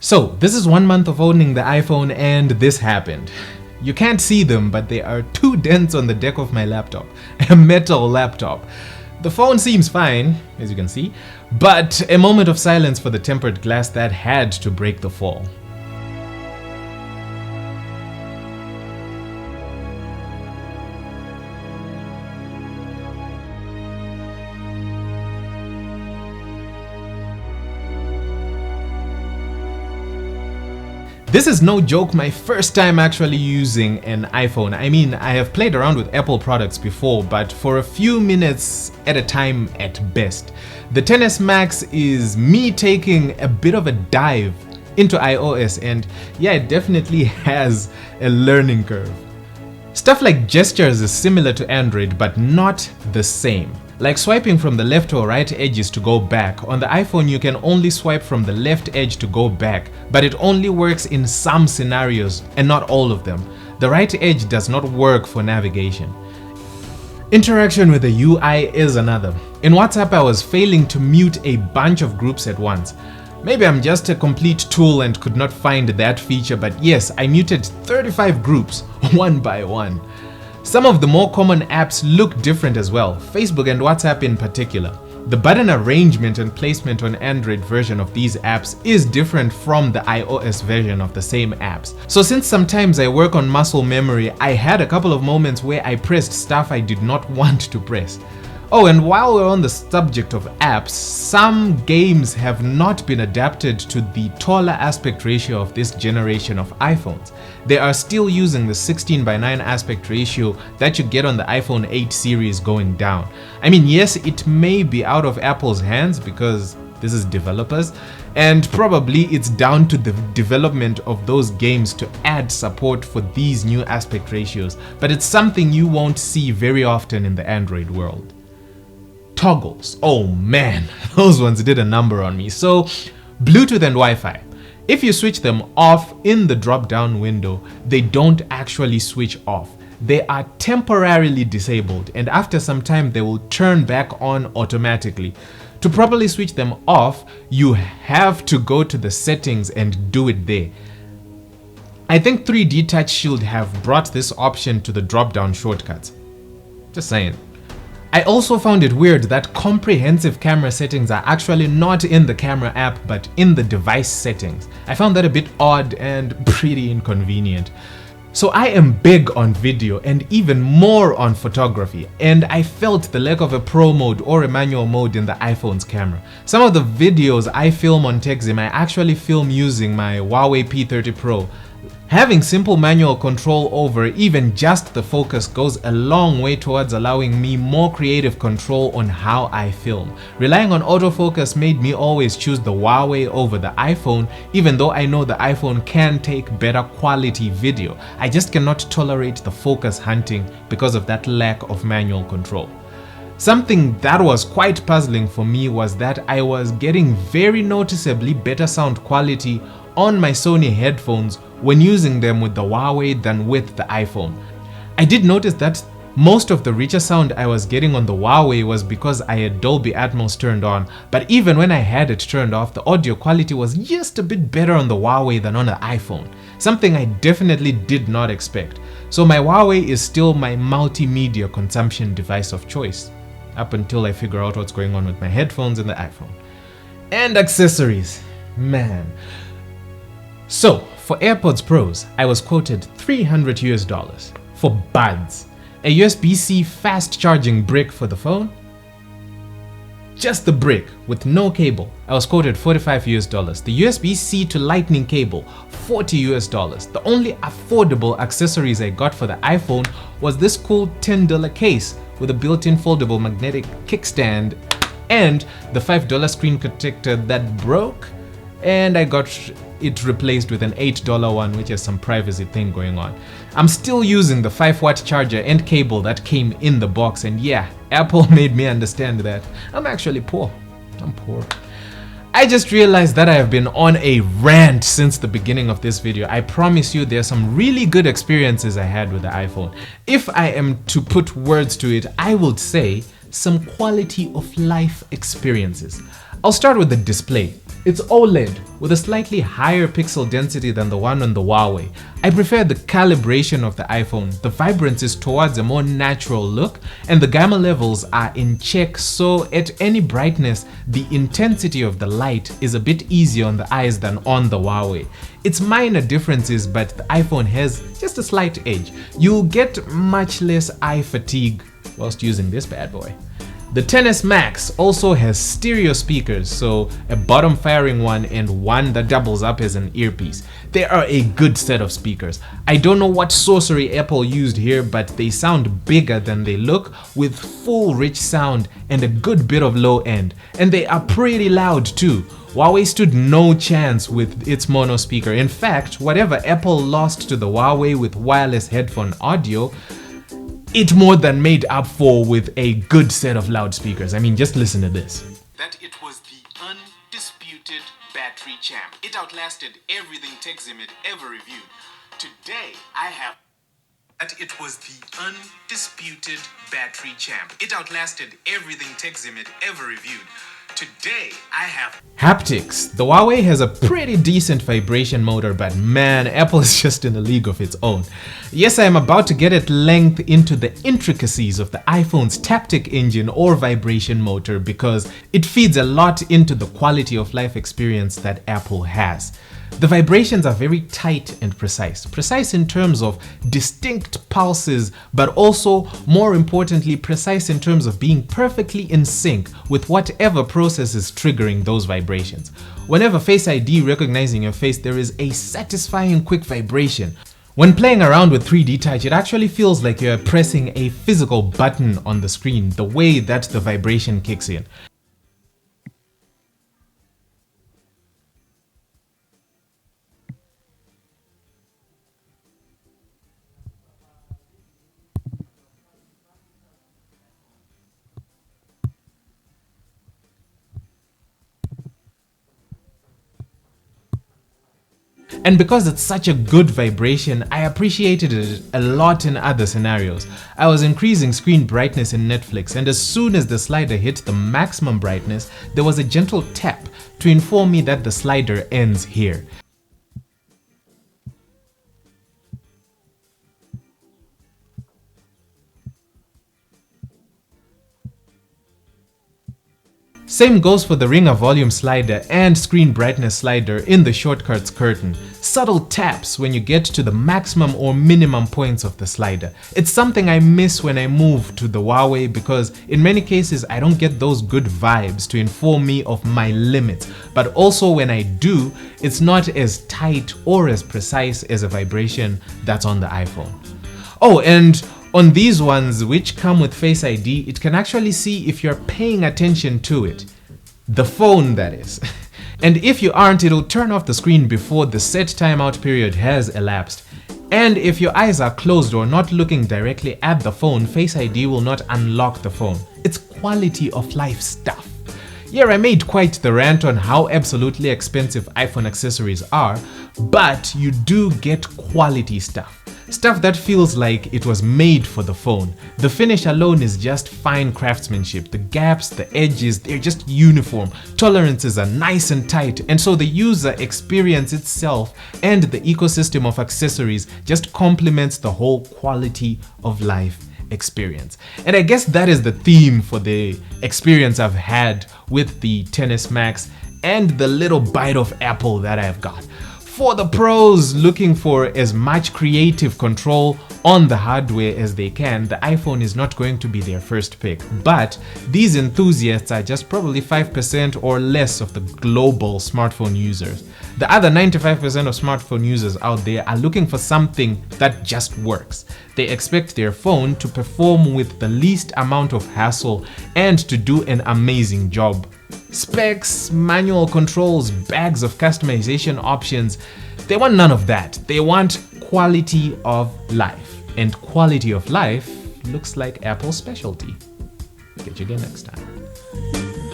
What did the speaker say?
So this is 1 month of owning the iPhone and this happened. You can't see them, but there are 2 dents on the deck of my laptop, a metal laptop. The phone seems fine, as you can see, but a moment of silence for the tempered glass that had to break the fall. This is no joke, my first time actually using an iPhone. I mean, I have played around with Apple products before, but for a few minutes at a time at best. The XS Max is me taking a bit of a dive into iOS, and yeah, it definitely has a learning curve. Stuff like gestures is similar to Android, but not the same. Like swiping from the left or right edges to go back. On the iPhone, you can only swipe from the left edge to go back, but it only works in some scenarios and not all of them. The right edge does not work for navigation. Interaction with the UI is another. In WhatsApp, I was failing to mute a bunch of groups at once. Maybe I'm just a complete tool and could not find that feature, but yes, I muted 35 groups one by one. Some of the more common apps look different as well, Facebook and WhatsApp in particular. The button arrangement and placement on Android version of these apps is different from the iOS version of the same apps. So since sometimes I work on muscle memory, I had a couple of moments where I pressed stuff I did not want to press. Oh, and while we're on the subject of apps, some games have not been adapted to the taller aspect ratio of this generation of iPhones. They are still using the 16:9 aspect ratio that you get on the iPhone 8 series going down. I mean, yes, it may be out of Apple's hands because this is developers, and probably it's down to the development of those games to add support for these new aspect ratios, but it's something you won't see very often in the Android world. Toggles, oh man, those ones did a number on me. So Bluetooth and Wi-Fi, if you switch them off in the drop-down window, they don't actually switch off. They are temporarily disabled, and after some time they will turn back on automatically. To properly switch them off, you have to go to the settings and do it there. I think 3D Touch Shield have brought this option to the drop-down shortcuts. Just saying. I also found it weird that comprehensive camera settings are actually not in the camera app but in the device settings. I found that a bit odd and pretty inconvenient. So I am big on video and even more on photography, and I felt the lack of a pro mode or a manual mode in the iPhone's camera. Some of the videos I film on Texim I actually film using my Huawei P30 Pro. Having simple manual control over even just the focus goes a long way towards allowing me more creative control on how I film. Relying on autofocus made me always choose the Huawei over the iPhone, even though I know the iPhone can take better quality video. I just cannot tolerate the focus hunting because of that lack of manual control. Something that was quite puzzling for me was that I was getting very noticeably better sound quality on my Sony headphones when using them with the Huawei than with the iPhone. I did notice that most of the richer sound I was getting on the Huawei was because I had Dolby Atmos turned on, but even when I had it turned off, the audio quality was just a bit better on the Huawei than on the iPhone, something I definitely did not expect. So my Huawei is still my multimedia consumption device of choice, up until I figure out what's going on with my headphones and the iPhone. And accessories, man. So, for AirPods Pros, I was quoted $300 US. For buds, a USB-C fast charging brick for the phone, just the brick with no cable, I was quoted $45 US. The USB-C to Lightning cable, $40 US. The only affordable accessories I got for the iPhone was this cool $10 case with a built-in foldable magnetic kickstand and the $5 screen protector that broke, and I got it replaced with an $8 one which has some privacy thing going on. I'm still using the 5-watt charger and cable that came in the box, and yeah, Apple made me understand that I'm actually poor. I'm poor. I just realized that I have been on a rant since the beginning of this video. I promise you there are some really good experiences I had with the iPhone. If I am to put words to it, I would say some quality of life experiences. I'll start with the display. It's OLED with a slightly higher pixel density than the one on the Huawei. I prefer the calibration of the iPhone. The vibrance is towards a more natural look and the gamma levels are in check, so at any brightness, the intensity of the light is a bit easier on the eyes than on the Huawei. It's minor differences, but the iPhone has just a slight edge. You'll get much less eye fatigue whilst using this bad boy. The XS Max also has stereo speakers, so a bottom firing one and one that doubles up as an earpiece. They are a good set of speakers. I don't know what sorcery Apple used here, but they sound bigger than they look, with full rich sound and a good bit of low end. And they are pretty loud too. Huawei stood no chance with its mono speaker. In fact, whatever Apple lost to the Huawei with wireless headphone audio, it more than made up for with a good set of loudspeakers. I mean, just listen to this. That it was the undisputed battery champ. It outlasted everything TechZim ever reviewed. Today, I have that it was the undisputed battery champ. It outlasted everything TechZim ever reviewed. Today, I have haptics. The Huawei has a pretty decent vibration motor, but man, Apple is just in a league of its own. Yes, I am about to get at length into the intricacies of the iPhone's Taptic engine or vibration motor because it feeds a lot into the quality of life experience that Apple has. The vibrations are very tight and precise. Precise in terms of distinct pulses, but also, more importantly, precise in terms of being perfectly in sync with whatever process is triggering those vibrations. Whenever Face ID recognizing your face, there is a satisfying quick vibration. When playing around with 3D Touch, it actually feels like you're pressing a physical button on the screen, the way that the vibration kicks in. And because it's such a good vibration, I appreciated it a lot in other scenarios. I was increasing screen brightness in Netflix, and as soon as the slider hit the maximum brightness, there was a gentle tap to inform me that the slider ends here. Same goes for the ringer volume slider and screen brightness slider in the shortcuts curtain. Subtle taps when you get to the maximum or minimum points of the slider. It's something I miss when I move to the Huawei because in many cases I don't get those good vibes to inform me of my limits. But also when I do, it's not as tight or as precise as a vibration that's on the iPhone. Oh, and on these ones which come with Face ID, it can actually see if you're paying attention to it. The phone, that is. And if you aren't, it'll turn off the screen before the set timeout period has elapsed. And if your eyes are closed or not looking directly at the phone, Face ID will not unlock the phone. It's quality of life stuff. Yeah, I made quite the rant on how absolutely expensive iPhone accessories are, but you do get quality stuff. Stuff that feels like it was made for the phone. The finish alone is just fine craftsmanship. The gaps, the edges, they're just uniform. Tolerances are nice and tight, and so the user experience itself and the ecosystem of accessories just complements the whole quality of life experience. And I guess that is the theme for the experience I've had with the XS Max and the little bite of Apple that I've got. For the pros looking for as much creative control on the hardware as they can, the iPhone is not going to be their first pick. But these enthusiasts are just probably 5% or less of the global smartphone users. The other 95% of smartphone users out there are looking for something that just works. They expect their phone to perform with the least amount of hassle and to do an amazing job. Specs, manual controls, bags of customization options, they want none of that. They want quality of life. And quality of life looks like Apple's specialty. Catch you again next time.